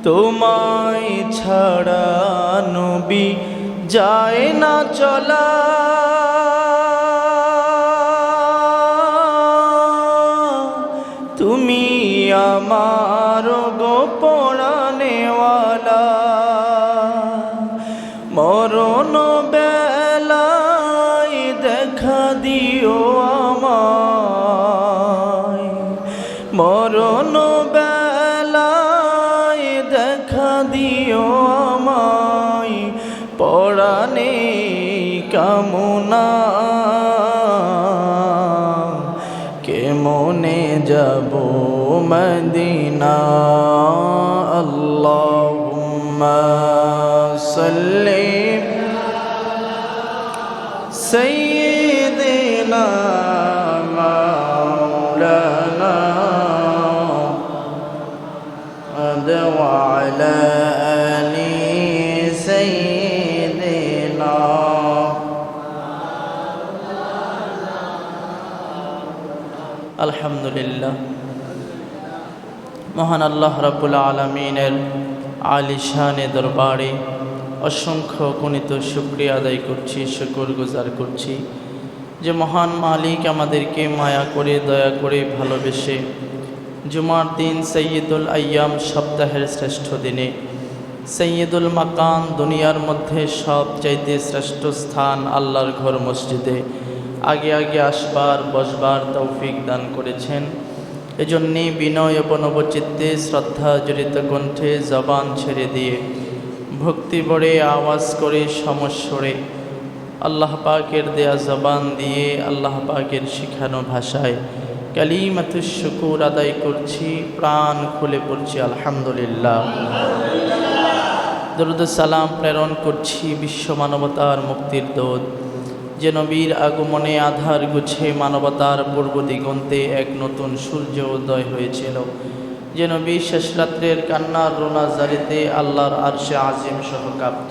তোমায় ছাড়া নবী যায় না চলা, তুমি আমার গো পরানেওয়ালা। মরণ বেলায় দেখা দিও আমায়, মরণ বেলায় দেখা দিও আমায়, পরানে কামনা কেমনে যাব মদিনা। আল্লাহুম্মা সাল্লি সাইয়্যিদিনা মাওলানা ওয়া আলা আলি সাইয়্যিদিনা। আলহামদুলিল্লাহ, মহান আল্লাহ রাব্বুল আলামিনের আলিশানে দরবারে অসংখ্য গণিত শুকরিয়া আদায় করছি, শুকর গুজার করছি যে মহান মালিক আমাদেরকে মায়া করে, দয়া করে, ভালোবেসে জুমার দিন সৈয়দুল আইয়াম, সপ্তাহের শ্রেষ্ঠ দিনে সৈয়দুল মাকান, দুনিয়ার মধ্যে সবচাইতে শ্রেষ্ঠ স্থান আল্লাহর ঘর মসজিদে আগে আগে আসবার বসবার তৌফিক দান করেছেন। এজন্যে বিনয় উপনবচিত্তে শ্রদ্ধা জড়িত কণ্ঠে জবান ছেড়ে দিয়ে ভক্তি ভরে আওয়াজ করে সমস্বরে আল্লাহ পাকের দেয়া জবান দিয়ে আল্লাহ পাকের শিখানো ভাষায় কালিমাতুশ শুকুর আদায় করছি, প্রাণ খুলে পড়ছি আলহামদুলিল্লাহ। দরুদ সালাম প্রেরণ করছি বিশ্ব মানবতার মুক্তির দূত, যে নবীর আগমনে আধার গুছে মানবতার পূর্ব দিগন্তে এক নতুন সূর্য উদয় হয়েছিল, যে নবী শেষ রাত্রের কান্নার রোনা জারিতে আল্লাহর আরশে আজিম সহ কাঁপত।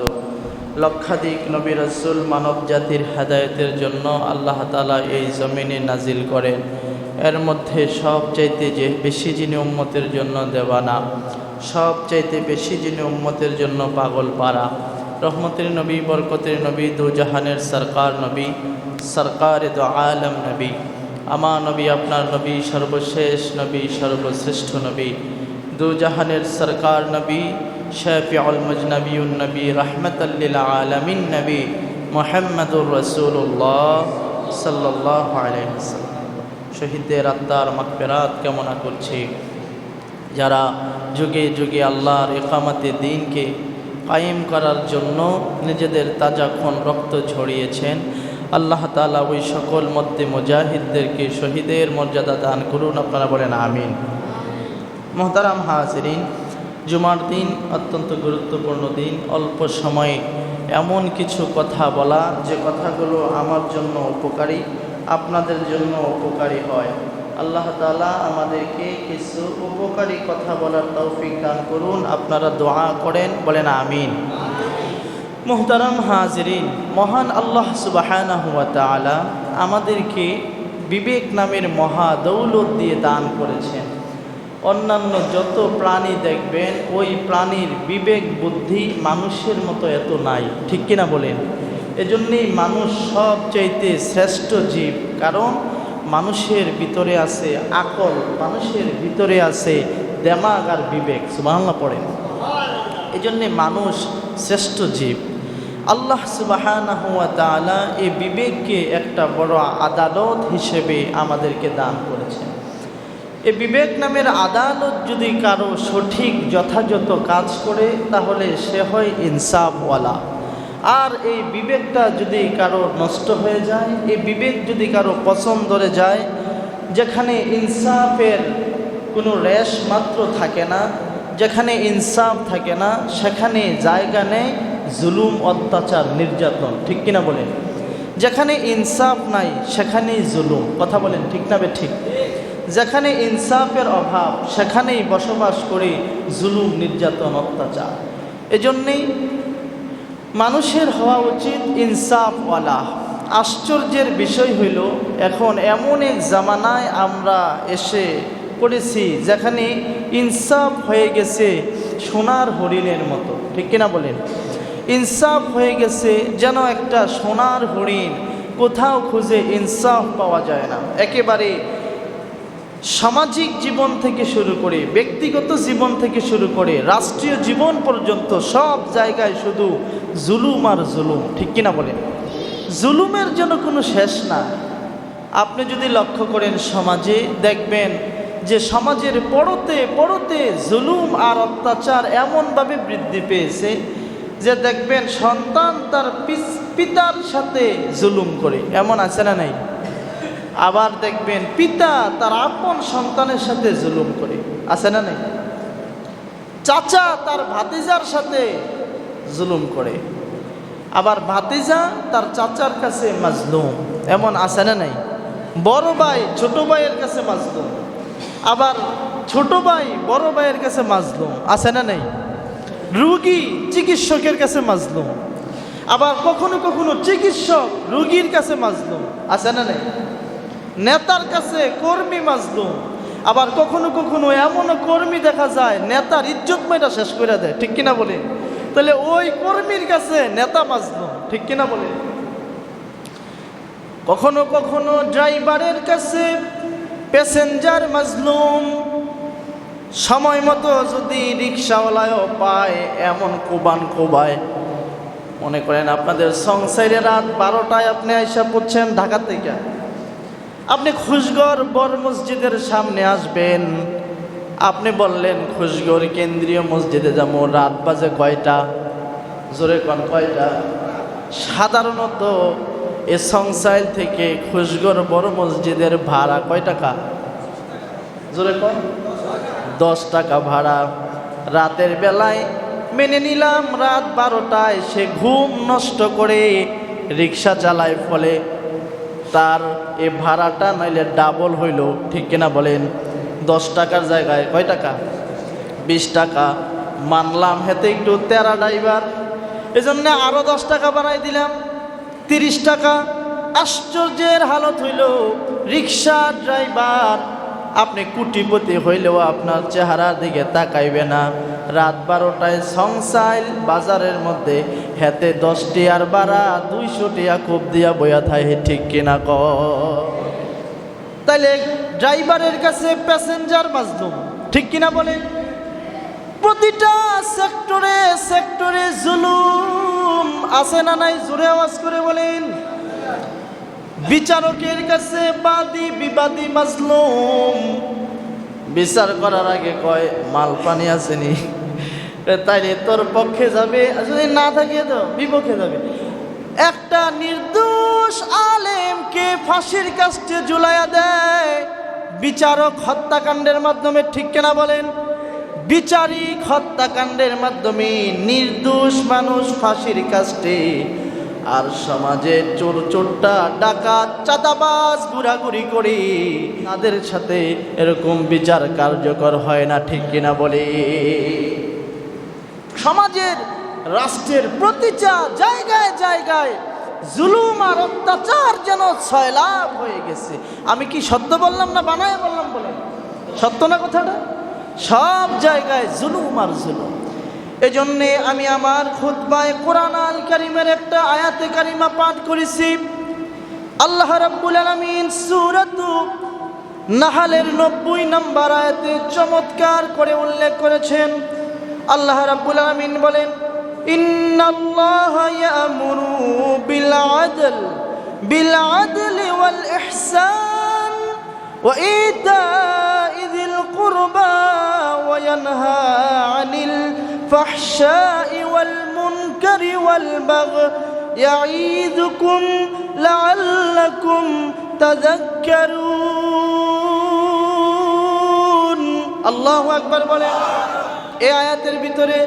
লক্ষাধিক নবী রাসূল মানব জাতির হেদায়েতের জন্য আল্লাহ তাআলা এই জমিনে নাজিল করেন। এর মধ্যে সবচাইতে যে বেশি যিনি উম্মতের জন্য দেওয়ানা, সবচাইতে বেশি যিনি উম্মতের জন্য পাগল পারা, রহমতের নবী, বরকতের নবী, দু জাহানের সরকার নবী, সরকারে দো আলম নবী, আমার নবী, আপনার নবী, সর্বশেষ নবী, সর্বশ্রেষ্ঠ নবী, দু জাহানের সরকার নবী, শাফিউল মুজনবিউন নবী, রাহমাতাল লিল আলামিন নবী মুহাম্মদুর রাসূলুল্লাহ সাল্লাল্লাহু আলাইহি ওয়াসাল্লাম। শহীদদের আত্মার মাগফিরাত কামনা করছি, যারা যুগে যুগে আল্লাহর ইকামতে দ্বীনকে কায়েম করার জন্য নিজেদের তাজা খুন রক্ত ঝরিয়েছেন। আল্লাহ তাআলা ওই সকল মধ্যে মুজাহিদদেরকে শহীদের মর্যাদা দান করুন, আপনারা বলেন আমিন। মুহতারাম হাজিরিন, জুমার দিন অত্যন্ত গুরুত্বপূর্ণ দিন। অল্প সময়ে এমন কিছু কথা বলা যে কথাগুলো আমার জন্য উপকারী, আপনাদের জন্য উপকারী হয়। আল্লাহ তাআলা আমাদেরকে কিছু উপকারী কথা বলার তৌফিক দান করুন, আপনারা দোয়া করেন, বলেন আমিন। মুহতারাম হাজিরিন, মহান আল্লাহ সুবহানাহু ওয়া তাআলা আমাদেরকে বিবেক নামের মহা দৌলত দিয়ে দান করেছেন। অন্যান্য যত প্রাণী দেখবেন ওই প্রাণীর বিবেক বুদ্ধি মানুষের মতো এত নাই, ঠিক কিনা বলেন? এজন্যই মানুষ সবচাইতে শ্রেষ্ঠ জীব, কারণ মানুষের ভিতরে আছে আকল, মানুষের ভিতরে আছে দেমাগ আর বিবেক। সুবহানাল্লাহ পড়েন। এজন্যে মানুষ শ্রেষ্ঠ জীব। আল্লাহ সুবহানাহু ওয়া তাআলা এই বিবেককে একটা বড় আদালত হিসেবে আমাদেরকে দান করেছেন। এই বিবেক নামের আদালত যদি কারো সঠিক যথাযথ কাজ করে তাহলে সে হয় ইনসাফওয়ালা। আর এই বিবেকটা যদি কারো নষ্ট হয়ে যায়, এই বিবেক যদি কারো পছন্দ ধরে যায়, যেখানে ইনসাফের কোনো রেশ মাত্র থাকে না, যেখানে ইনসাফ থাকে না, সেখানে জায়গা নেই জুলুম, অত্যাচার, নির্যাতন, ঠিক কিনা বলেন? যেখানে ইনসাফ নাই সেখানেই জুলুম, কথা বলেন ঠিক না ঠিক? যেখানে ইনসাফের অভাব সেখানেই বসবাস করে জুলুম, নির্যাতন, অত্যাচার। এজন্যেই মানুষের হওয়া উচিত ইনসাফওয়ালা। আশ্চর্যের বিষয় হইল এখন এমন এক জামানায় আমরা এসে পড়েছি যেখানে ইনসাফ হয়ে গেছে সোনার হরিণের মতো, ঠিক কিনা বলেন? ইনসাফ হয়ে গেছে যেন একটা সোনার হরিণ, কোথাও খুঁজে ইনসাফ পাওয়া যায় না। একেবারে সামাজিক জীবন থেকে শুরু করে, ব্যক্তিগত জীবন থেকে শুরু করে, রাষ্ট্রীয় জীবন পর্যন্ত সব জায়গায় শুধু জুলুম আর জুলুম, ঠিক কিনা বলেন? জুলুমের জন্য কোনো শেষ না। আপনি যদি লক্ষ্য করেন সমাজে, দেখবেন যে সমাজের পরতে পরতে জুলুম আর অত্যাচার এমনভাবে বৃদ্ধি পেয়েছে যে দেখবেন সন্তান তার পিতার সাথে জুলুম করে, এমন আছে না নাই? আবার দেখবেন পিতা তার আপন সন্তানের সাথে জুলুম করে, আছে না নাই? চাচা তার ভাতিজার সাথে জুলুম করে, আবার ভাতিজা তার চাচার কাছে মাজলুম, এমন আছে না নাই? বড় ভাই ছোট ভাইয়ের কাছে মাজলুম, আবার ছোট ভাই বড় ভাইয়ের কাছে মাজলুম, আছে না নাই? রোগী চিকিৎসকের কাছে মাজলুম, আবার কখনো কখনো চিকিৎসক রোগীর কাছে মাজলুম, আছে না নাই? নেতার কাছে কর্মী মাজলুম, আবার কখনো কখনো এমনও কর্মী দেখা যায় নেতার ইজ্জত মেয়েটা শেষ করে দেয়, ঠিক কিনা বলে? তাহলে ওই কর্মীর কাছে নেতা মাজলুম, ঠিক কিনা বলে? কখনো কখনো ড্রাইভারের কাছে প্যাসেঞ্জার মাজলুম। সময় মতো যদি রিক্সাওয়ালাও পায় এমন কোবায়, মনে করেন আপনাদের সংসারে রাত 12টায় আপনি আইসা পড়ছেন ঢাকা থেকে, আপনি খুশগড় বড় মসজিদের সামনে আসবেন, আপনি বললেন খুশগড় কেন্দ্রীয় মসজিদে যাবো, রাত বাজে কয়টা? জোরে কোন কয়টা? সাধারণত এ সংসাইল থেকে খুশগড় বড় মসজিদের ভাড়া কয় টাকা? জোরে কোন? 10 টাকা ভাড়া। রাতের বেলায় মেনে নিলাম রাত 12টায় সে ঘুম নষ্ট করে রিক্সা চালায়, ফলে তার এ ভাড়াটা নইলে ডাবল হইল, ঠিক কিনা বলেন? 10 টাকার জায়গায় কয় টাকা? 20 টাকা। মানলাম হেতে একটু তেরা ড্রাইভার, এজন্য আরো 10 টাকা বাড়াই দিলাম, 30 টাকা। আশ্চর্যের হালত হইল, রিক্সা ড্রাইভার আপনি কোটিপতি হইলেও আপনার চেহারার দিকে তাকাইবে না। রাত 12টায় সংসাইল বাজারের মধ্যে হেতে 10টি আর বাড়া 200 টিয়া খুব দিয়া বইয়া থাকে, ঠিক কিনা ক? তাইলে ড্রাইভারের কাছে প্যাসেঞ্জার মাজলুম, ঠিক কিনা বলে? প্রতিটা সেক্টরে সেক্টরে জুলুম আছে না নাই? জোরে আওয়াজ করে বলেন। বিচারকের কাছে বাদী বিবাদী মাজলুম, বিচার করার আগে কয় মাল পানি আসেনি, তাইলে তোর পক্ষে যাবে, যদি না থাকে তো বিপক্ষে যাবে। একটা নির্দোষ আলেমকে ফাঁসির কাস্টে ঝুলাইয়া দেয় বিচারক হত্যাকাণ্ডের মাধ্যমে, ঠিক কিনা বলেন? বিচারিক হত্যাকাণ্ডের মাধ্যমে নির্দোষ মানুষ ফাঁসির কাস্টে, আর সমাজে চোর চোরটা ডাকাত চাঁদাবাজ ঘোরাঘুরি করে তাদের সাথে এরকম বিচার কার্যকর হয় না, ঠিক কিনা বলে? সমাজের রাষ্ট্রের প্রতিটা জায়গায় জায়গায় জুলুম আর অত্যাচার যেন সয়লাভ হয়ে গেছে। আমি কি সত্য বললাম না বানায় বললাম? বলেন, সত্য না কথাটা? সব জায়গায় জুলুম আর জুলুম। এজন্যে আমি আমার খুতবায় কোরআন আল কারীমের একটা আয়াতে কারিমা পাঠ করেছি। আল্লাহ রাব্বুল আলামিন সূরাতু নাহলের 90 নম্বর আয়াতে চমৎকার করে উল্লেখ করেছেন। আল্লাহ রাব্বুল আলামিন বলেন, ইন্নাল্লাহা ইয়া'মুরু বিল আদলি ওয়াল ইহসান ওয়া ইতা'i যিল কুরবা ওয়া ইয়ানহা আনিল ফাহশা'i ওয়াল মুনকারি ওয়াল বাগই ইয়া'ইযুকুম লা'আল্লাকুম তাযাক্কারুন। আল্লাহু আকবার বলেন। এই আয়াতের ভিতরে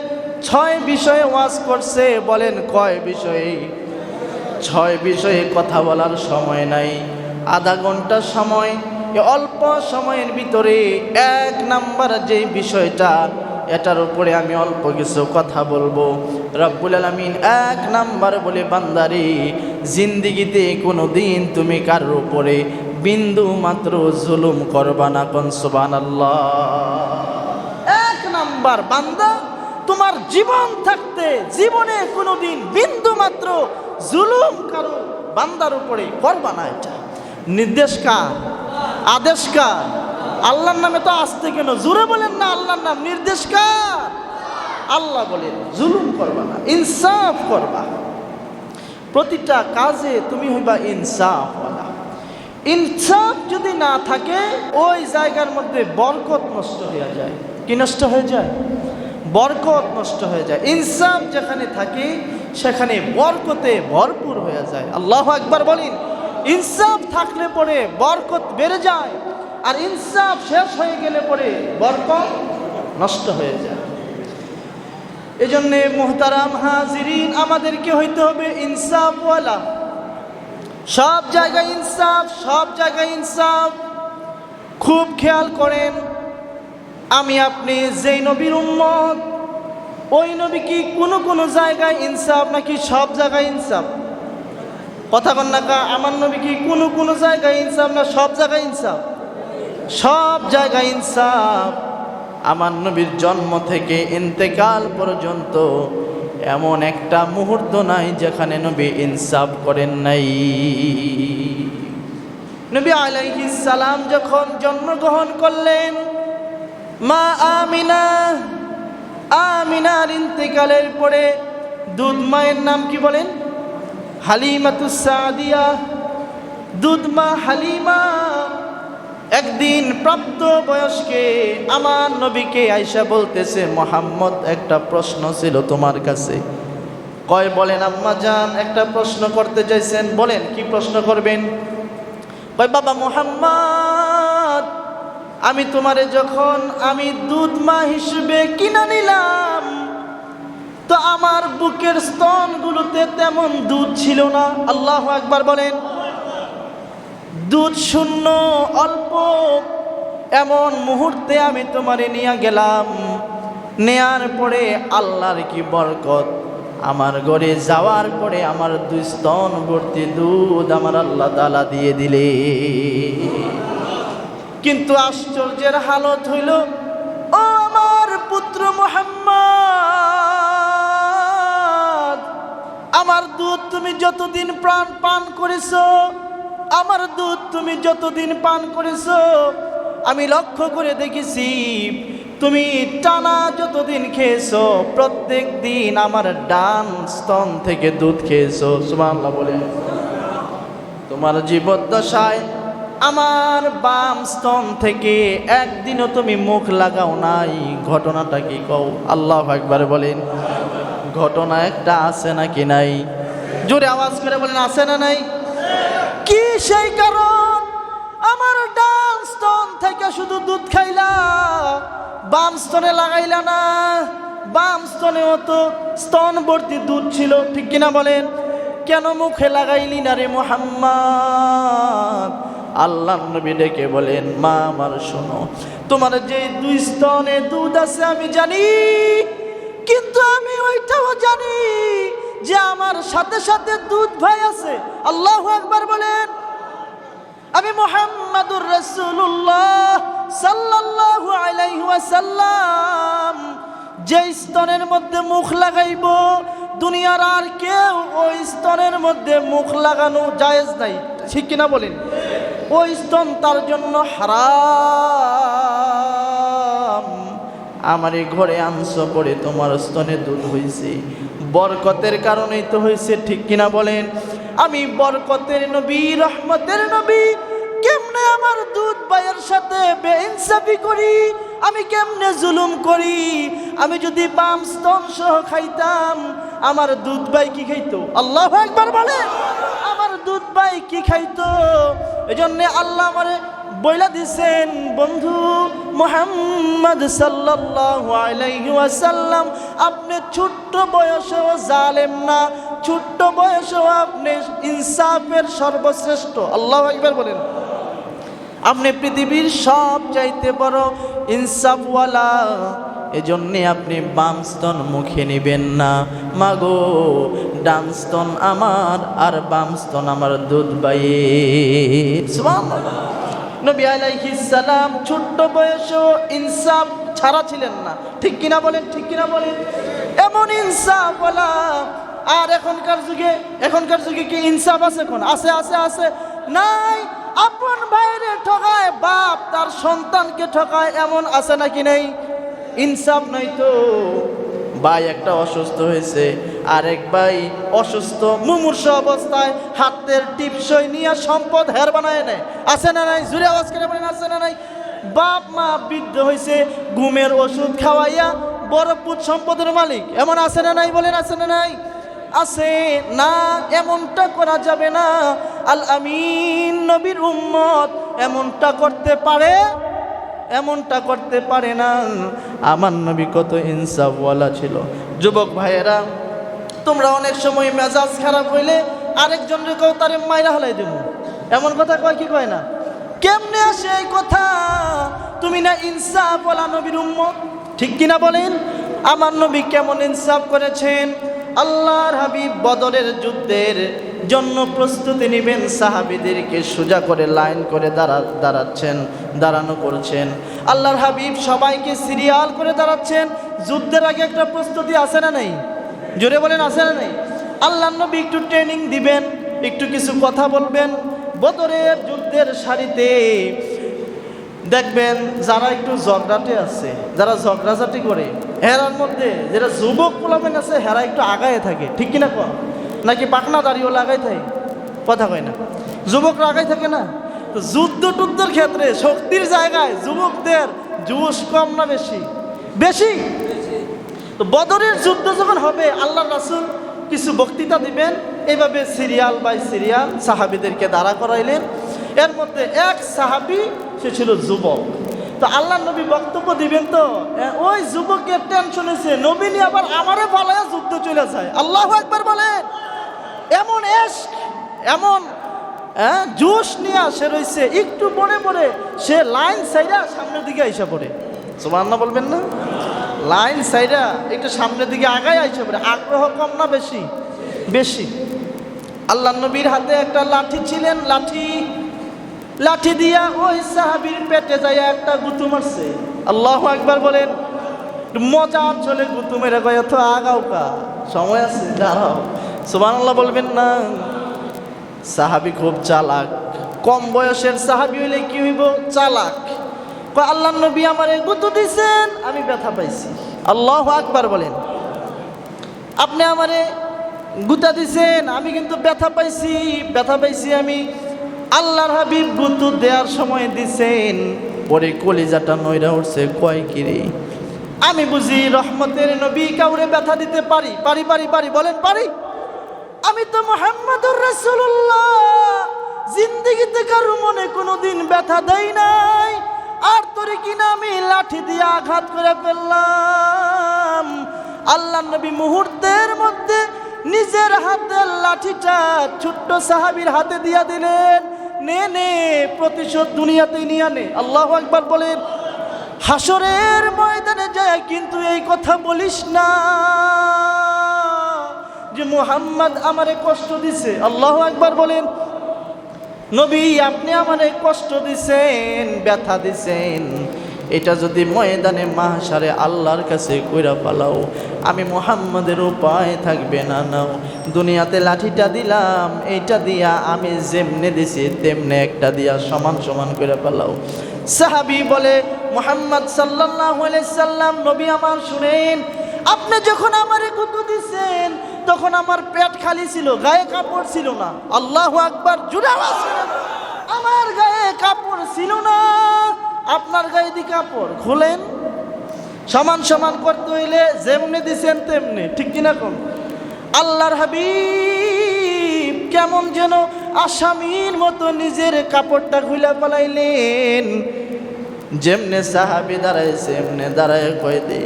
6 বিষয়ে ওয়াজ করছে। বলেন কয় বিষয়ে? 6 বিষয়ে কথা বলার সময় নাই, আধা ঘন্টা সময়। এই অল্প সময়ের ভিতরে 1 নাম্বার যে বিষয়টা, এটার উপরে আমি অল্প কিছু কথা বলবো। রব্বুল আলামিন 1 নাম্বার বলে, বান্দারে জিন্দিগিতে কোনো দিন তুমি কারোর উপরে বিন্দু মাত্র জুলুম করবা না। কোন সুবহানাল্লাহ। 1 নাম্বার, বান্দা তোমার জীবন থাকতে জীবনে কোনোদিন বিন্দু মাত্র জুলুম কারো বান্দার উপরে করবা না। এটা নির্দেশ কার? আদেশ কার? আল্লাহর নামে তো আসতে কেন, জোরে বলেন না আল্লাহর নাম। নির্দেশ কার? আল্লাহ বলেন জুলুম করবা না, ইনসাফ করবা। প্রতিটা কাজে তুমি হইবা ইনসাফওয়ালা। ইনসাফ যদি না থাকে ওই জায়গার মধ্যে বরকত নষ্ট হয়ে যায়। কি নষ্ট হয়ে যায়? বরকত নষ্ট হয়ে যায়। ইনসাফ যেখানে থাকে সেখানে বরকতে ভরপুর হয়ে যায়। আল্লাহু আকবার বলেন। ইনসাফ থাকলে পরে বরকত বেড়ে যায়, আর ইনসাফ শেষ হয়ে গেলে পরে বরকত নষ্ট হয়ে যায়। এজন্যে মুহতারাম হাজিরিন, আমাদেরকে হইতে হবে ইনসাফওয়ালা। সব জায়গায় ইনসাফ, সব জায়গায় ইনসাফ। খুব খেয়াল করেন, আমি আপনি যেই নবীর উম্মত, ওই নবী কি কোনো জায়গায় ইনসাফ নাকি সব জায়গায় ইনসাফ? কথা বল না কা? আমার নবী কি কোনো জায়গায় ইনসাফ না সব জায়গায় ইনসাফ? সব জায়গায় ইনসাফ। আমার নবীর জন্ম থেকে ইন্তেকাল পর্যন্ত এমন একটা মুহূর্ত নাই যেখানে নবী ইনসাফ করেন নাই। নবী আলাইহিস সালাম যখন জন্মগ্রহণ করলেন, মা আমিনার ইন্তেকালের পরে দুধ মায়ের নাম কি বলেন? হালিমাতুস সাদিয়া। দুধ মা হালিমা একদিন প্রাপ্ত বয়স্কে আমার নবীকে আয়েশা বলতেছে, মুহাম্মদ একটা প্রশ্ন ছিল তোমার কাছে। কয় বলেন আম্মা জান, একটা প্রশ্ন করতে চাইছেন, বলেন কি প্রশ্ন করবেন? কয় বাবা মুহাম্মদ, আমি তোমারে যখন আমি দুধ মা হিসেবে কিনা নিলাম, তো আমার বুকের স্তনগুলোতে তেমন দুধ ছিল না। আল্লাহু আকবার বলেন। দুধ শূন্য, অল্প। এমন মুহূর্তে আমি তোমারে নিয়ে গেলাম, নেয়ার পরে আল্লাহর কি বরকত, আমার ঘরে যাওয়ার পরে আমার দুই স্তন ভর্তি দুধ আমার আল্লাহ তাআলা দিয়ে দিলে। কিন্তু আশ্চর্যের হালত হইল, ও আমার পুত্র মুহাম্মদ, আমার দুধ তুমি যতদিন প্রাণ পান করেছো, আমার দুধ তুমি যতদিন পান করেছো, আমি লক্ষ্য করে দেখেছি তুমি টানা যতদিন খেয়েছো, প্রত্যেক দিন আমার ডান স্তন থেকে দুধ খেয়েছো। সুবহানাল্লাহ বলেন। তোমার জীবদ্দশায় আমার বাম স্তন থেকে একদিনও তুমি মুখ লাগাও নাই। ঘটনাটা কি কও? আল্লাহু আকবার বলেন। ঘটনা একটা আছে নাকি নাই? জোরে আওয়াজ করে বলেন, আছে না নাই? কি সেই কারণ? আমার ডান স্তন থেকে শুধু দুধ খাইলা, বাম স্তনে লাগাইলা না। বাম স্তনেও তো স্তন ভর্তি দুধ ছিল, ঠিক কিনা বলেন? কেন মুখে লাগাইলি না রে মুহাম্মদ? আল্লাহ নবী ডেকে বলেন, মা আমার শোনো, তোমার যে দুই স্তনে দুধ আছে আমি জানি, কিন্তু আমি ওইটাও জানি যে আমার সাথে সাথে দুধ ভাই আছে। আল্লাহু আকবার বলেন। আমি মুহাম্মাদুর রাসূলুল্লাহ সাল্লাল্লাহু আলাইহি ওয়াসাল্লাম যে স্তনের মধ্যে মুখ লাগাইব, দুনিয়ার আর কেউ ওই স্তনের মধ্যে মুখ লাগানো জায়েজ নাই, ঠিক কিনা বলেন? ওই স্তন তার জন্য হারাম। আমার এই ঘরে আনছো পরে তোমার স্তনে দুধ হয়েছে, বরকতের কারণেই তো হয়েছে, ঠিক কিনা বলেন? আমি বরকতের নবী, রহমতের নবী, কেমনে আমার দুধ ভাইয়ের সাথে বেইনসাফি করি, আমি কেমনে জুলুম করি? আমি যদি বাম স্তন সহ খাইতাম, আমার দুধ ভাই কি খাইতো? আল্লাহু আকবার বলে। আমার দুধ ভাই কি খাইতো? এজন্য আল্লাহ আমারে বইলা দিছেন, বন্ধু মুহাম্মদ সাল্লাল্লাহু আলাইহি ওয়াসাল্লাম, আপনি ছোট্ট বয়সেও জালেম না, ছোট্ট বয়সেও আপনি ইনসাফের সর্বশ্রেষ্ঠ। আল্লাহু আকবার বলেন। আপনি পৃথিবীর সব চাইতে বড় ইনসাফওয়ালা। এজন্যে আপনি বাম স্তন মুখে নিবেন না। মাগো, ডান স্তন আমার আর বাম স্তন আমার দুধ বাইয়ের। সুবহানাল্লাহ। নবী আলাইহিস সালাম ছোট্ট বয়সেও ইনসাফ ছাড়া ছিলেন না। ঠিক কিনা বলেন, ঠিক কিনা বলেন? এমন ইনসাফ বলা। আর এখনকার যুগে কি ইনসাফ আছে? কোন আছে? আছে আছে নাই। আপন ভাইরে ঠকায় বাপ তার সন্তানকে ঠকায়, এমন আছে নাকি নেই? ইনসাফ নাই তো। ভাই একটা অসুস্থ হয়েছে, আরেক ভাই অসুস্থ মুমূর্ষু অবস্থায় হাতের টিপসই নিয়ে সম্পদ হের বানায় নেয়। আছে না নাই? জুড়ে আওয়াজ করে বলেন, আছে না নাই? বাপ মা বৃদ্ধ হয়েছে, ঘুমের ওষুধ খাওয়াইয়া বড় পুত সম্পদের মালিক, এমন আছে না নাই? বলেন, আছে না নাই? আছে না। এমনটা করা যাবে না। আল আমিন নবীর উম্মত এমনটা করতে পারে? এমনটা করতে পারে না। আমার নবী কত ইনসাফওয়ালা ছিল। যুবক ভাইয়েরা, তোমরা অনেক সময় মেজাজ খারাপ হইলে আরেকজনের কেউ তারে মাইরা হলাই দেবো, এমন কথা কয় কি কয় না? কেমনে আসে এই কথা? তুমি না ইনসাফওয়ালা নবীর উম্মত, ঠিক কিনা বলেন? আমার নবী কেমন ইনসাফ করেছেন? আল্লাহর হাবিব বদরের যুদ্ধের জন্য প্রস্তুতি নেবেন, সাহাবীদেরকে সোজা করে লাইন করে দাঁড়ানো করছেন। আল্লাহর হাবিব সবাইকে সিরিয়াল করে দাঁড়াচ্ছেন। যুদ্ধের আগে একটা প্রস্তুতি আছে না নাই? জোরে বলেন, আছে না নাই? আল্লাহর নবী একটু ট্রেনিং দিবেন, একটু কিছু কথা বলবেন। বদরের যুদ্ধের সারিতে দেখবেন যারা একটু ঝগড়াটে আছে, যারা ঝগড়াঝাটি করে, হেরার মধ্যে যারা যুবক পোলাবেন আছে, হেরা একটু আগায় থাকে। ঠিক কিনা কন? নাকি পাকনা দাঁড়িয়েও লাগাই থাকে? কথা কয় না? যুবকরা আগাই থাকে না? তো যুদ্ধ টুদ্ধের ক্ষেত্রে শক্তির জায়গায় যুবকদের জোশ কম না বেশি? বেশি। তো বদরের যুদ্ধ যখন হবে, আল্লাহ রাসূল কিছু বক্তৃতা দিবেন। এইভাবে সিরিয়াল বাই সিরিয়াল সাহাবীদেরকে দাঁড়া করাইলেন। এর মধ্যে এক সাহাবী, সে ছিল যুবক। তো আল্লাহ নবী বক্তব্য দিবেন, তো ওই যুবকের টেনশন হয়েছে, নবী নিয়ে আবার আমারে পালায়া যুদ্ধ চলে যায়। আল্লাহু আকবার বলেন। এমন এমন জোশ নিয়ে সে রয়েছে, একটু পরে পরে সে লাইন সাইডা সামনের দিকে আইসা পড়ে। সুবহানাল্লাহ বলবেন না? লাইন সাইডা একটু সামনের দিকে আগায় আইসা পড়ে। আগ্রহ কম না বেশি? বেশি। আল্লাহ নবীর হাতে একটা লাঠি ছিলেন, লাঠি দিয়া ওই সাহাবীর পেটে যায় একটা গুতু মারছে। আল্লাহু আকবার বলেন। মজার চলে গুতু মেরে কয়, তো আগাও কা, সময় আছে, দাঁড়াও। সুবহানাল্লাহ বলবেন না? সাহাবী খুব চালাক। কম বয়সের সাহাবী হইলে কি হইব? চালাক। কয়, আল্লাহ নবী আমারে গুতু দিছেন, আমি ব্যথা পাইছি। আল্লাহু আকবার বলেন। আপনি আমারে গুতা দিছেন, আমি কিন্তু ব্যথা পাইছি আমি। আল্লাহর হাবিব গুতু দেওয়ার সময় দিছেন, পরে কলিজাটা নইরা উঠছে। কয় কিরে, আমি বুঝি রহমতের নবী কাউরে ব্যথা দিতে পারি? বলেন, পারি? আমি তো মুহাম্মদুর রাসূলুল্লাহ, জিন্দেগিতে কারো মনে কোনোদিন ব্যথা দেই নাই। আর তোরে কিনা আমি লাঠি দিয়ে আঘাত করে ফেললাম। আল্লাহ নবী মুহূর্তের মধ্যে নিজের হাতের লাঠিটা ছোট্ট সাহাবীর হাতে দিয়া দিলেন। নে প্রতিশোধ দুনিয়াতেই নিয়ে নে। আল্লাহু আকবার বলেন। হাসরের ময়দানে যায় কিন্তু এই কথা বলিস না যে মুহাম্মদ আমারে কষ্ট দিছে। আল্লাহু আকবার বলেন। নবী, আপনি আমারে কষ্ট দিছেন, ব্যথা দিছেন, এটা যদি ময়দানে মাহশারে আল্লাহর কাছে কইরা পালাও, আমি মুহাম্মদের উপায় থাকবে না। নাও, দুনিয়াতে লাঠিটা দিলাম, এইটা দিয়া আমি যেমনে দিছি তেমনে একটা দিয়া সমান করে পালাও। সাহাবী বলে, মুহাম্মদ সাল্লাল্লাহু আলাইহি সাল্লাম, নবী আমার শুনেন, আপনি যখন আমারে গুতু দিছেন তখন আমার পেট খালি ছিল, গায়ে কাপড় ছিল না। আল্লাহু আকবার, জোরে আওয়াজ। আমার গায়ে কাপড় ছিল না, আপনার গায়ে দি কাপড় খুলেন। সমান করতে হইলে যেমনি দিছেন তেমনি, ঠিক কিনা কোন? আল্লাহর হাবিব কেমন যেন আসামির মতো নিজের কাপড়টা খুলে পালাইলেন। যেমনে সাহাবী দাঁড়াইছে এমনে দাঁড়ায় কয় দে,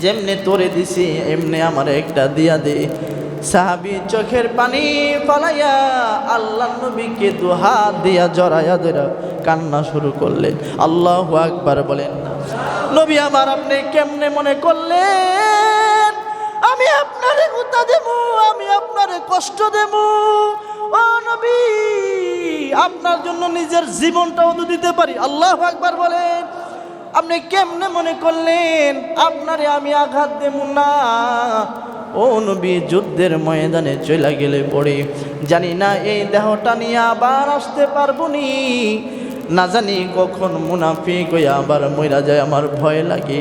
যেমনে তোরে দিছি এমনি আমার একটা দিয়া দে। সাহাবী চোখের পানি ফালাইয়া আল্লাহ নবীকে দুহাত দিয়া জড়াইয়া ধরে কান্না শুরু করলেন। আল্লাহু আকবার বলেন না? নবী আমার, আপনি কেমনে মনে করলেন আমি আপনারে গুতা দেব, আমি আপনারে কষ্ট দেব? ও ও নবী, আপনার জন্য নিজের জীবনটাও তো দিতে পারি। আল্লাহু আকবার বলেন। আপনি কেমনে মনে করলেন আপনারে আমি আঘাত দেব না? ও নবী, যুদ্ধের ময়দানে চলে গেলে পড়ে জানি না এই দেহটা নিয়ে আবার আসতে পারবো নি, না জানি কখন মুনাফিক হয়ে আবার মইরা যায়, আমার ভয় লাগে।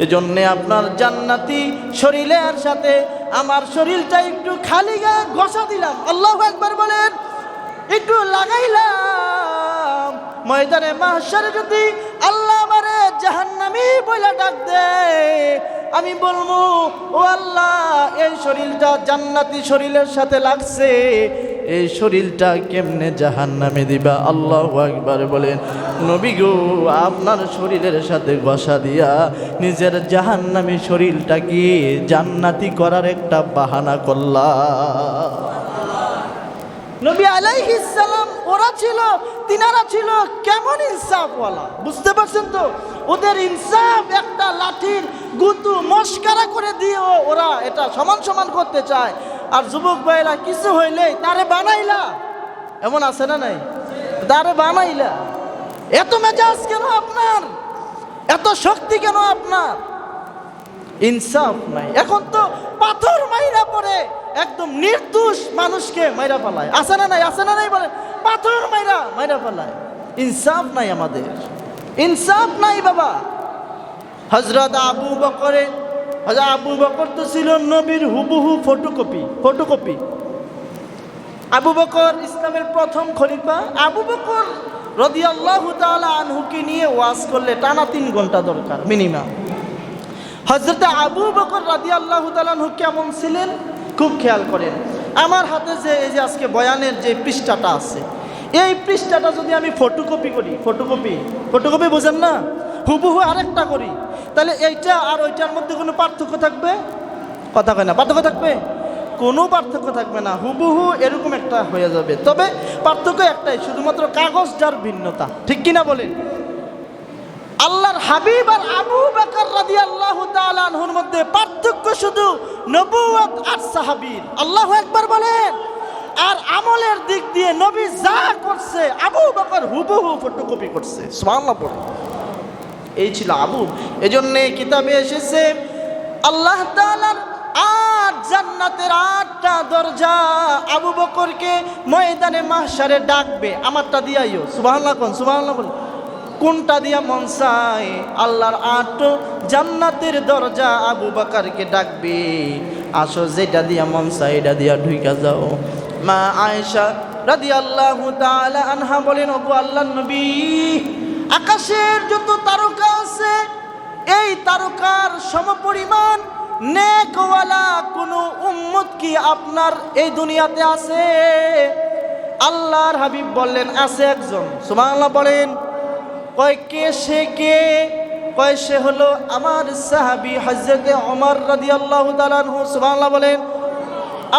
এজন্যে আপনার জান্নাতি শরীরের সাথে আমার শরীরটা একটু খালি গায়ে ঘষা দিলাম। আল্লাহু আকবার বলেন। একটু লাগাইলাম, ময়দানে মাহশারে যদি আল্লাহ আমারে জাহান্নামী বলে ডাক দেয়, আমি বলবো ও আল্লাহ, এই শরীরটা জান্নাতি শরীরের সাথে লাগছে, এই শরীরটা কেমনে জাহান্নামে দিবা? আল্লাহু আকবার বলেন। নবী গো, আপনার শরীরের সাথে ঘষা দিয়া নিজের জাহান্নামী শরীরটাকে জান্নাতি করার একটা বাহানা করলা। নবী আলাইহিস সালাম তিনারা ছিল কেমন ইনসাফওয়ালা, বুঝতে পারছেন তো? ওদের ইনসাফ একটা লাঠির গুতু মস্কারা করে দিয়ে ওরা এটা সমান সমান করতে চায়। আর যুবক ভাইরা কিছু হইলে তারে বানাইলা, এমন আছে না নাই? তারে বানাইলা। এত মেজাজ কেন আপনার? এত শক্তি কেন আপনার? ইনসাফ নাই। এখন তো পাথর মাইরা পড়ে একদম নির্দোষ মানুষকে মাইরা পালায়, আছে না নাই? আছে না নাই? বলে পাথর মাইরা পালায়। ইনসাফ নাই আমাদের, ইনসাফ নাই বাবা। হযরত আবু বকর তো ছিল নবীর হুবহু ফটোকপি। আবু বকর ইসলামের প্রথম খলিফা। আবু বকর রাদিয়াল্লাহু তাআলা আনহুকে নিয়ে ওয়াজ করলে টানা 3 ঘন্টা দরকার মিনিমাম। হযরত আবু বকর রাদিয়াল্লাহু তাআলা আনহু কেমন ছিলেন খুব খেয়াল করেন। আমার হাতে যে এই যে আজকে বয়ানের যে পৃষ্ঠাটা আছে, এই পৃষ্ঠাটা যদি আমি ফটোকপি করি, ফটোকপি বোঝেন না, হুবহু আরেকটা করি, তাহলে এইটা আর ওইটার মধ্যে কোনো পার্থক্য থাকবে? কথা কয় না, পার্থক্য থাকবে? কোনো পার্থক্য থাকবে না, হুবহু এরকম একটা হয়ে যাবে। তবে পার্থক্য একটাই, শুধুমাত্র কাগজটার ভিন্নতা, ঠিক কিনা বলেন? আল্লাহর হাবিব আর আবু বকর রাদিয়াল্লাহু তাআলা আনহুর মধ্যে পার্থক্য শুধু নবুয়ত আর সাহাবীর। আল্লাহু আকবার বলেন। আর আমলের দিক দিয়ে নবী যা করছে আবু বকর হুবহু ফটোকপি করছে। সুবহানাল্লাহ পড়ে। এই ছিল আবু। এজন্য কিতাবে এসেছে আল্লাহ তাআলার 8 জান্নাতের 8টা দরজা আবু বকরকে ময়দানে মাহশারে ডাকবে। আমারটা দিয়াইও। সুবহানাল্লাহ কোন? সুবহানাল্লাহ বল। কোনটা দিয়া মন চায়? আল্লাহর 8 জান্নাতের দরজা আবু বকরকে ডাকবে, আসো যেটা দিয়া মন চায় এটা দিয়া ঢুইকা যাও। মা আয়েশা রাদিয়াল্লাহু তাআলা আনহা বলেন, ওগো আল্লাহর নবী, আকাশের যত তারকা আছে এই তারকার সমপরিমাণ নেকওয়ালা কোনো উম্মত কি আপনার এই দুনিয়াতে আছে? আল্লাহর হাবিব বললেন, আছে একজন। সুবহানাল্লাহ বলেন। কয় কে? সে কে? কয় সে হলো আমার সাহাবী হযরত ওমর রাদিয়াল্লাহু তাআলা আনহু। সুবহানাল্লাহ বলেন।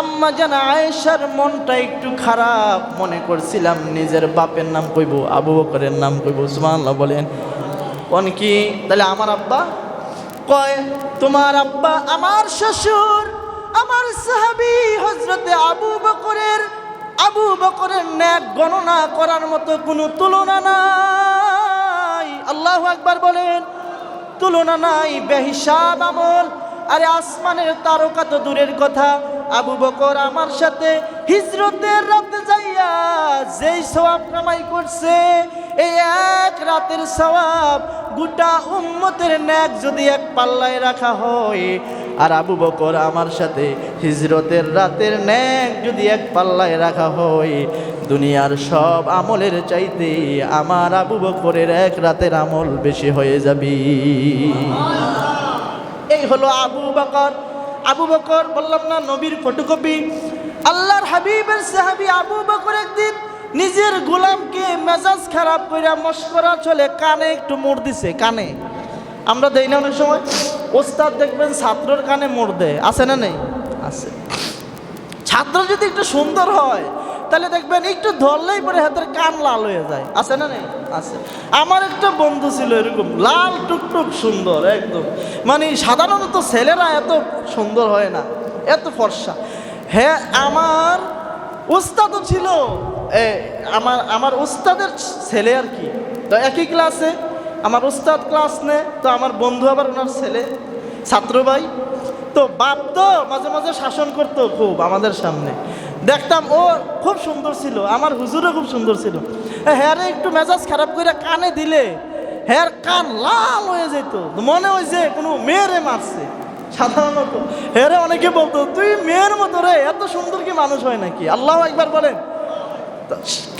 আম্মা জান আয়েশার মনটা একটু খারাপ, মনে করছিলাম নিজের বাপের নাম কইব, আবু বকরের নাম কইব। সুবহানাল্লাহ বলেন। কোন কি? তাহলে আমার আব্বা? কয় তোমার আব্বা আমার শ্বশুর, আমার সাহাবী হযরত আবু বকরের নেক গণনা করার মতো কোনো তুলনা নাই। আল্লাহু আকবার বলেন। তুলনা নাই, বেহিসাব আমল। আরে আসমানের তারকা তো দূরের কথা, আবু বকর আমার সাথে হিজরতের রাতে যাইয়া যেই সওয়াব কামাই করছে, এই এক রাতের সওয়াব গোটা উম্মতের নেক যদি এক পাল্লায় রাখা হয়, আর আবু বকর আমার সাথে হিজরতের রাতের নেক যদি এক পাল্লায় রাখা হয়, দুনিয়ার সব আমলের চাইতে আমার আবু বকরের এক রাতের আমল বেশি হয়ে যাবে। এই হলো আবু বকর। আবু বকর বললাম না নবীর ফটোকপি। আল্লাহর হাবিবের সাহাবী আবু বকর একদিন নিজের গোলামকে মেজাজ খারাপ কইরা মশকরা চলে কানে একটু মোড় দিছে। কানে আমরা দেই না অনেক সময়, ওস্তাদ দেখবেন ছাত্রর কানে মোড় দেয়, আছে না নেই? আছে। ছাত্র যদি একটু সুন্দর হয় তাহলে দেখবেন একটু ধরলেই পরে হাতের কান লাল হয়ে যায়, আছে না নেই? আছে। আমার একটা বন্ধু ছিল এরকম লাল টুকটুক সুন্দর একদম, মানে সাধারণত ছেলেরা এত সুন্দর হয় না, এত ফর্সা। হ্যাঁ, আমার উস্তাদও ছিল, আমার উস্তাদের ছেলে আর কি। তো একই ক্লাসে আমার উস্তাদ ক্লাস নেয়, তো আমার বন্ধু আবার ওনার ছেলে, ছাত্র ভাই। তো বাপ তো মাঝে মাঝে শাসন করতো খুব আমাদের সামনে। দেখতাম ও খুব সুন্দর ছিল, আমার হুজুরও খুব সুন্দর ছিল। হ্যাঁ একটু মেজাজ খারাপ করে কানে দিলে হ্যাঁ কান লাল হয়ে যেত, মনে হয় যে কোনো মেয়েরে মারছে। সাধারণত হ্যাঁ অনেকে বলতো তুই মেয়ের মতো রে, এত সুন্দর কি মানুষ হয় নাকি? আল্লাহ একবার বলেন।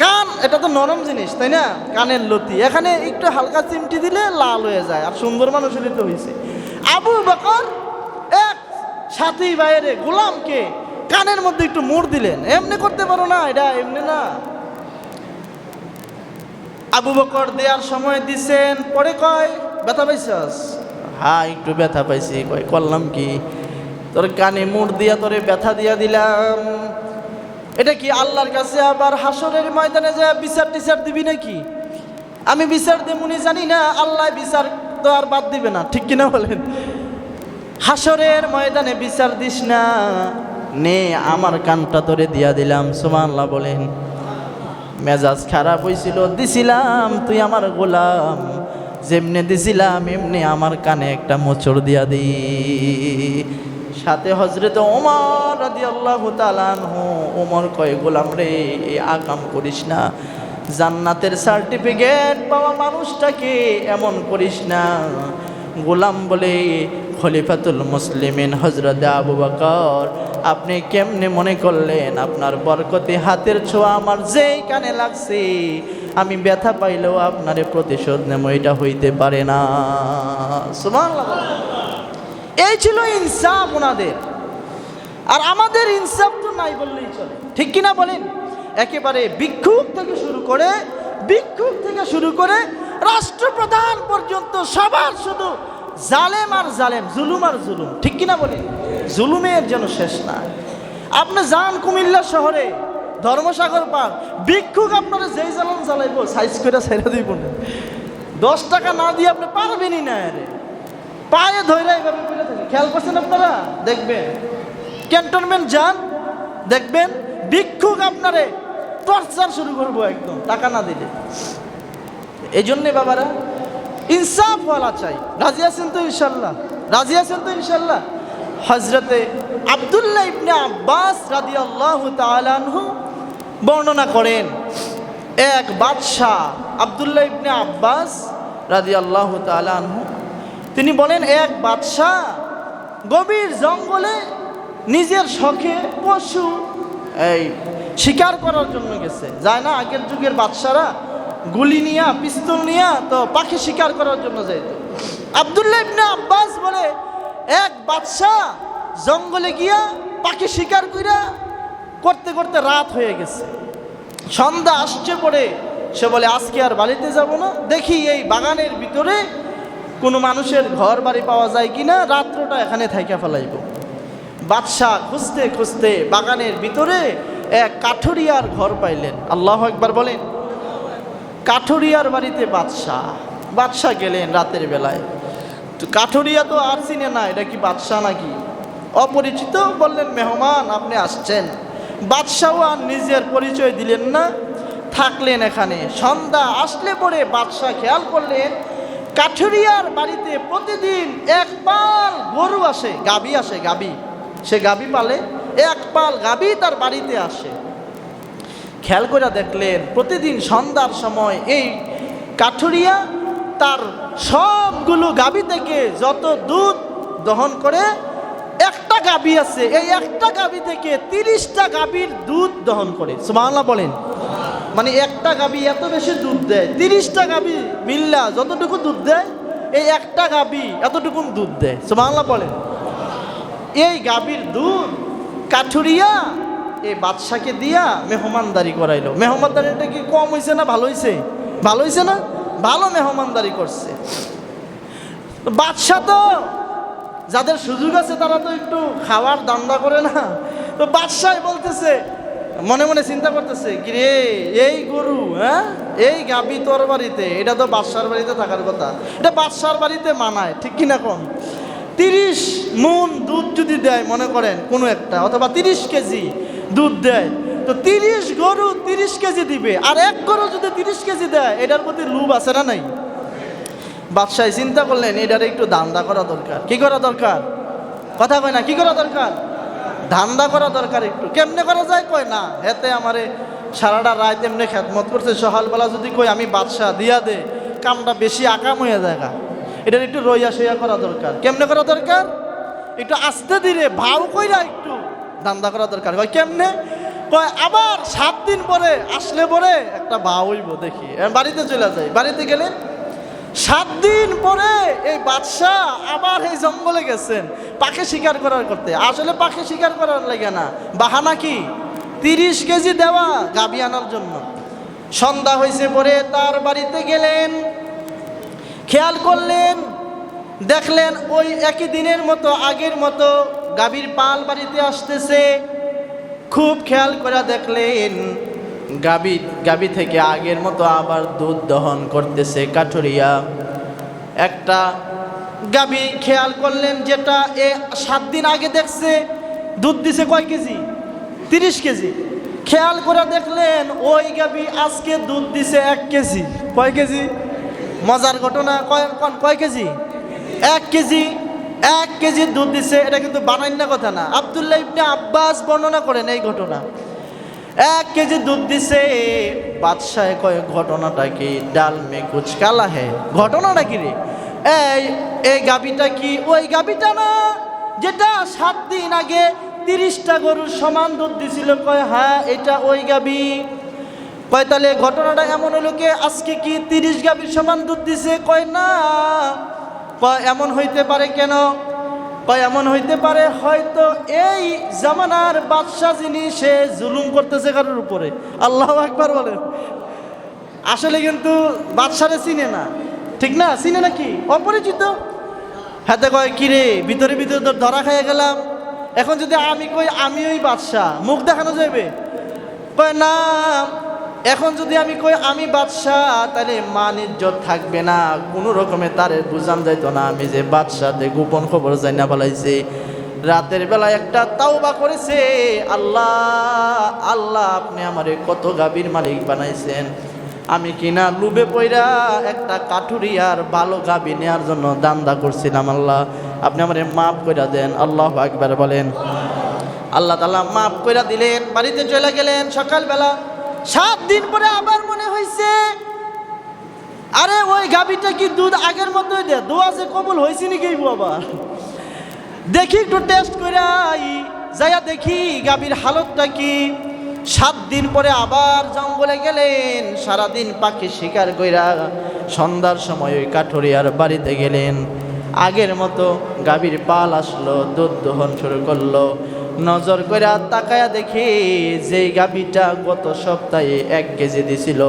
কান এটা তো নরম জিনিস, তাই না? কানের লতি এখানে একটু হালকা চিমটি দিলে লাল হয়ে যায়, আর সুন্দর মানুষেরই তো হয়েছে। আবু বকর এক সাথী বাইরে গোলামকে কানের মধ্যে একটু মুড় দিলেন। এমনি করতে পারো না, এটা এমনি না। আবু বকর দেওয়ার সময় দিছেন, পরে কয় ব্যথা পাইছস? হ্যাঁ একটু ব্যথা পাইছি। কয় করলাম কি? তোর কানে মুড় দিয়া তোরে ব্যথা দিয়া দিলাম। এটা কি আল্লাহর কাছে আবার হাসরের ময়দানে যা বিচার টিচার দিবি নাকি? আমি বিচার দেবুনি জানি না, আল্লাহ বিচার তো আর বাদ দিবে না, ঠিক কিনা বলেন? হাসরের ময়দানে বিচার দিস না, নে আমার কানটা তোরে দিয়া দিলাম। সুবহানাল্লাহ বলেন। মেজাজ খারাপ হয়েছিল, দিছিলাম, তুই আমার গোলাম, যেমনে দিছিলাম এমনি আমার কানে একটা মোচড় দিয়া দি। সাথে হযরত ওমর রাদিয়াল্লাহু তাআলা আনহু, ওমর কয় গোলাম রে এই আকাম করিস না, জান্নাতের সার্টিফিকেট পাওয়া মানুষটাকে এমন করিস না। গোলাম বলে খলিফাতুল মুসলিমিন হযরত আবু বকর, আপনি কেমনে মনে করলেন আপনার বরকতে হাতের ছোঁয়া আমার যেই কানে লাগছে আমি ব্যথা পাইলেও আপনারে প্রতিশোধ নেব? এটা হইতে পারে না। সুবহানাল্লাহ। এই ছিল ইনসাফ ওনাদের। আর আমাদের ইনসাফ তো নাই বললেই চলে, ঠিক কিনা বলেন? একেবারে ভিক্ষুক থেকে শুরু করে রাষ্ট্রপ্রধান পর্যন্ত সবার শুধু জালেম আর জালেম, জুলুম আর জুলুম, ঠিক কিনা বলেন? জুলুমের যেন শেষ না। আপনি যান কুমিল্লা শহরে ধর্মসাগর পার, ভিক্ষুক আপনারা যেই জ্বালান জ্বালাইব সাইজ করে ছেড়ে দিব না। 10 টাকা না দিয়ে আপনি পারবেনই না। আরে পায়ে ধরে এইভাবে করে থাকে, খেয়াল করছেন আপনারা? দেখবেন ক্যান্টনমেন্ট যান, দেখবেন ভিক্ষুক আপনারে টর্চার শুরু করবো একদম টাকা না দিলে। এই জন্যে বাবারা ইনসাফ ওয়ালা চাই। রাজি আছেন তো ইনশাল্লাহ? রাজি আছেন তো ইনশাল্লাহ? হযরতে আব্দুল্লাহ ইবনে আব্বাস রাদিয়াল্লাহু তাআলা আনহু বর্ণনা করেন, এক বাদশাহ আব্দুল্লাহ ইবনে আব্বাস রাদিয়াল্লাহু তাআলা আনহু, তিনি বলেন এক বাদশাহ গভীর জঙ্গলে নিজের শখে পশু শিকার করার জন্য গেছে। যায় না আগের যুগের বাদশারা গুলি নিয়া পিস্তল নিয়া তো পাখি শিকার করার জন্য যাইত। আব্দুল্লাহ ইবনে আব্বাস বলে এক বাদশাহ জঙ্গলে গিয়া পাখি শিকার করতে করতে রাত হয়ে গেছে, সন্ধ্যা আসছে পড়ে। সে বলে আজকে আর বাড়িতে যাব না, দেখি এই বাগানের ভিতরে কোনো মানুষের ঘর বাড়ি পাওয়া যায় কিনা, রাত্রটা এখানে থাইকা ফেলাইব। বাদশাহ খুঁজতে খুঁজতে বাগানের ভিতরে এক কাঠুরিয়ার ঘর পাইলেন। আল্লাহু আকবার বলেন। কাঠুরিয়ার বাড়িতে বাদশাহ গেলেন রাতের বেলায়। তো কাঠুরিয়া তো আর চিনে না এটা কি বাদশাহ নাকি, অপরিচিত। বললেন মেহমান আপনি আসছেন। বাদশাহ আর নিজের পরিচয় দিলেন না, থাকলেন এখানে। সন্ধ্যা আসলে পরে বাদশাহ খেয়াল করলেন কাঠুরিয়ার বাড়িতে প্রতিদিন এক পাল গরু আসে, গাভী আসে, সে গাভী পালে, এক পাল গাভী তার বাড়িতে আসে। খেয়াল করে দেখলেন প্রতিদিন সন্ধ্যার সময় এই কাঠুরিয়া তার সবগুলো গাভী থেকে যত দুধ দহন করে, একটা গাভী আছে, এই একটা গাভী থেকে 30টা গাভীর দুধ দহন করে। সুবহানাল্লাহ বলেন। মানে একটা গাভী এত বেশি দুধ দেয়, 30টা গাভী মিল্লা যতটুকু দুধ দেয় এই একটা গাভী এতটুকু দুধ দেয়। সুবহানাল্লাহ বলেন। এই গাভীর দুধ কাঠুরিয়া এই বাদশাকে দিয়া মেহমানদারি করাইলো। মেহমানদারিটা কি কম হয়েছে না ভালো হয়েছে? ভালো হয়েছে না? ভালো মেহমানদারি করছে। বাদশা তো যাদের সুযোগ আছে তারা তো একটু খাওয়ার দান্দা করে না। তো বাদশাহ বলতেছে, মনে মনে চিন্তা করতেছে, কি রে এই গরু, এই গাভী তোর বাড়িতে, এটা তো বাদশার বাড়িতে থাকার কথা, এটা বাদশার বাড়িতে মানায়, ঠিক কিনা কম? 30 মণ দুধ যদি দেয় মনে করেন কোনো একটা, অথবা 30 কেজি দুধ দেয়, তো 30 গরু 30 কেজি দিবে, আর এক গরু যদি 30 কেজি দেয়, এটার প্রতি লোভ আছে না নাই? বাদশাহ চিন্তা করলেন এটার একটু ধান্দা করা দরকার। কি করা দরকার? কথা কয় না, কি করা দরকার? ধান্দা করা দরকার। একটু কেমনে করা যায়? কয় না, হেতে আমারে সারাটা রাত এমনি খেদমত করছে, সকালবেলা যদি কই আমি বাদশাহ দিয়া দে, কামটা বেশি আকাম হয়ে যায়। এটার একটু রইয়া সইয়া করা দরকার। কেমনে করা দরকার? একটু আস্তে ধীরে ভাও কইরা একটু ধান্দা করা দরকার। কয় কেমনে? কয় আবার 7 দিন পরে আসলে পরে একটা ভাও হইব, দেখি বাড়িতে চলে যায়। বাড়িতে গেলেন 7 দিন পরে এই বাদশাহ আবার এই জঙ্গলে গেছেন পাখি শিকার করার করতে। আসলে পাখি শিকার করার লাগে না, বাহানা কি 30 কেজি দেওয়া গাভী আনার জন্য। সন্ধ্যা হয়েছে পরে তার বাড়িতে গেলেন, খেয়াল করলেন, দেখলেন ওই একই দিনের মতো আগের মতো গাভীর পাল বাড়িতে আসতেছে। খুব খেয়াল করে দেখলেন গাভী থেকে আগের মতো আবার দুধ দহন করতেছে কাঠুরিয়া। একটা গাভী খেয়াল করলেন যেটা 7 দিন আগে দেখছে দুধ দিছে কয় কেজি? 30 কেজি। খেয়াল করে দেখলেন ওই গাভী আজকে দুধ দিছে 1 কেজি। কয় কেজি? মজার ঘটনা, কয় কেজি? 1 কেজি। 1 কেজি দুধ দিছে। এটা কিন্তু বানাইনা কথা না, আব্দুল্লাহ ইবনে আব্বাস বর্ণনা করেন এই ঘটনা। 1 কেজি দুধ দিছে। বাদশাহ কয় ঘটনাটা কি? ডাল মে কুছ কালা হে। ঘটনাটা কি রে? এই গাভীটা কি ওই গাভীটা না যেটা 7 দিন আগে 30টা গরুর সমান দুধ দিছিল? কয় হ্যাঁ, এটা ওই গাভী। কয় তাহলে ঘটনাটা এমন হলো কি আজকে কি 30 গাভীর সমান দুধ দিছে? কয় না। কয় এমন হইতে পারে কেন? কয় এমন হইতে পারে হয়তো এই জামানার বাদশাহ যিনি সে জুলুম করতেছে কারোর উপরে। আল্লাহু আকবার বলেন। আসলে কিন্তু বাদশারে চিনে না, ঠিক না? চিনে নাকি? অপরিচিত। হাতে কয় কিরে ভিতরে ভিতরে তো ধরা খাইয়া গেলাম, এখন যদি আমি কই আমি ওই বাদশাহ, মুখ দেখানো যাবে? কয় না, এখন যদি আমি কই আমি বাদশাহ তাহলে মান ইজ্জত থাকবে না, কোনো রকমে তারে বুঝান যাইতো না আমি যে বাদশাহতে গোপন খবর যাই না বলাইছে। রাতের বেলা একটা তাওবা করেছে, আল্লাহ আল্লাহ আপনি আমারে কত গাভীর মালিক বানাইছেন, আমি কিনা লুবে পইরা একটা কাঠুরিয়ার ভালো গাভী নেওয়ার জন্য দান্দা করছিলাম, আল্লাহ আপনি আমারে মাফ কইরা দেন। আল্লাহু আকবার বলেন। আল্লাহ তাআলা মাফ কইরা দিলেন। বাড়িতে চলে গেলেন। সকালবেলা 7 দিন পরে আবার মনে হয়েছে আরে ওই গাভীটা কি দুধ আগের মতোই দেয়, দোয়া যে কবুল হয়েছে নাকি আবার দেখি, একটু টেস্ট করে যাইয়া দেখি গাভীর হালতটা কি। 7 দিন পরে আবার জঙ্গলে গেলেন, সারাদিন পাখি শিকার কইরা সন্ধ্যার সময় ওই কাঠুরিয়ার বাড়িতে গেলেন। আগের মতো গাভীর পাল আসলো, দুধ দহন শুরু করলো। নজর করে তাকায়া দেখি যে গাভীটা গত সপ্তাহে 1 কেজি দিছিল,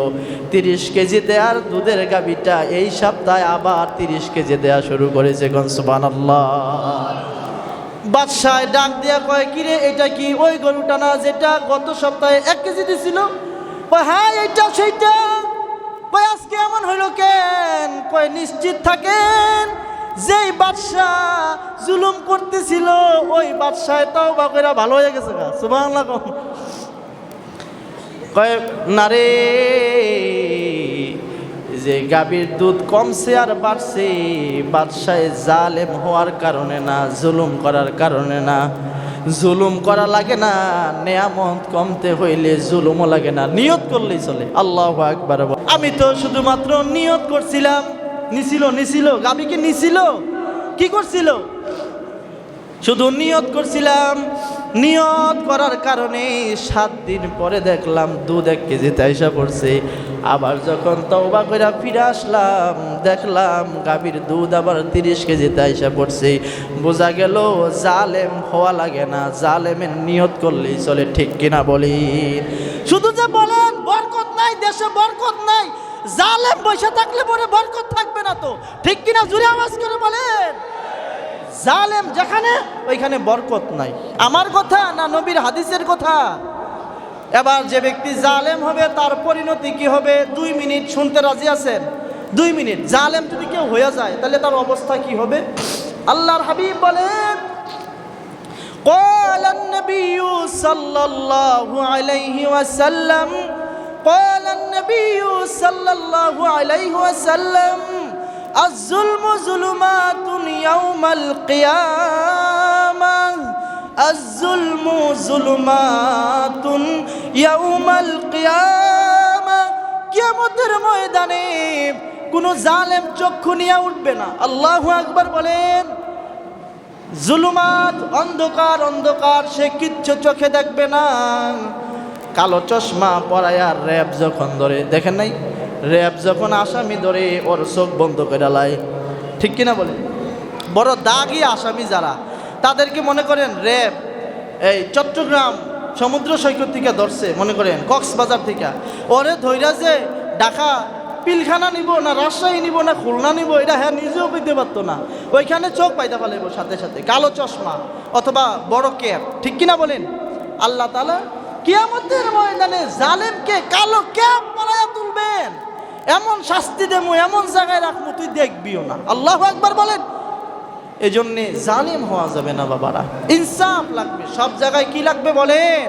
30 কেজি দেওয়ার দুধের গাভীটা এই সপ্তাহে আবার 30 কেজি দেওয়া শুরু করেছে। সুবহানাল্লাহ। বাদশাহ ডাক দিয়া কয় কিরে এটা কি ওই গরুটা না যেটা গত সপ্তাহে 1 কেজি দিছিল? কয় হ্যাঁ এইটা সেইটা। কয় আজকে এমন হইল কেন? কয় নিশ্চিত থাকেন যেই বাদশাহ জুলুম করতেছিল ওই বাদশাহ তাওবা কইরা ভালো হয়ে গেছে। সুবহানাল্লাহ। কয় না রে, যে গাভীর দুধ কমছে আর বাড়ছে বাদশাহ জালেম হওয়ার কারণে না, জুলুম করার কারণে না। জুলুম করা লাগে না, নেয়ামত কমতে হইলে জুলুমও লাগে না, নিয়ত করলেই চলে। আল্লাহু আকবার। আমি তো শুধুমাত্র নিয়ত করছিলাম। নিছিল গাভীকে নিছিল, কি করছিল? শুধু নিয়ত করছিলাম। নিয়ত করার কারণে 7 দিন পরে দেখলাম দুধ 1 কেজিতে আইসা পড়ছে। আবার যখন তওবা করে ফিরে আসলাম দেখলাম গাভীর দুধ আবার 30 কেজিতে আইসা পড়ছে। বোঝা গেল জালেম হওয়া লাগে না, জালেমের নিয়ত করলেই চলে। ঠিক কিনা বলি? শুধু যে বলেন বরকত নাই, দেশে বরকত নাই, জালেম বসে থাকলে পরে বরকত থাকবে না তো। ঠিক কিনা? জোরে আওয়াজ করে বলেন। জালেম যেখানে ওইখানে বরকত নাই। আমার কথা না নবীর হাদিসের কথা? এবার যে ব্যক্তি জালেম হবে তার পরিণতি কি হবে? 2 মিনিট শুনতে রাজি আছেন? 2 মিনিট। জালেম যদি কেউ হয়ে যায় তাহলে তার অবস্থা কি হবে? আল্লাহর হাবিব বলেন قال النبي صلى الله عليه وسلم قال النبي صلى الله عليه وسلم الظلم ظلمات يوم القيامة الظلم ظلمات يوم القيامة কিয়ামতের ময়দানে কোনো জালেম চক্ষু নিয়ে উঠবে না। আল্লাহু আকবার বলেন। জুলুমাত অন্ধকার অন্ধকার, সে কিচ্ছু চোখে দেখবে না। কালো চশমা পরায়া র্যাব যখন ধরে, দেখেন নাই র্যাব যখন আসামি ধরে ওর চোখ বন্ধ করে লাই, ঠিক কিনা বলে? বড় দাগি আসামি যারা, তাদেরকে মনে করেন র্যাব এই চট্টগ্রাম সমুদ্র সৈকত থেকে ধরছে, মনে করেন কক্সবাজার থেকে, ওরে ধৈরা যে ঢাকা পিলখানা নিব না রাজশাহী নিব না খুলনা নিব, এটা হ্যাঁ নিজেও কইতে পারতো না। ওইখানে চোখ পাইতে পারলেব সাথে সাথে, কালো চশমা অথবা বড় ক্যাপ, ঠিক কিনা বলেন? আল্লাহ তাআলা কিয়ামতের ময়দানে জালেমকে কালো ক্যাপ পরায়া তুলবেন, এমন শাস্তি দেবো, এমন জায়গায় রাখবো তুই দেখবিও না। আল্লাহু আকবার বলেন। এই জন্যে জালিম হওয়া যাবে না বাবারা, ইনসাফ লাগবে সব জায়গায়। কি লাগবে বলেন?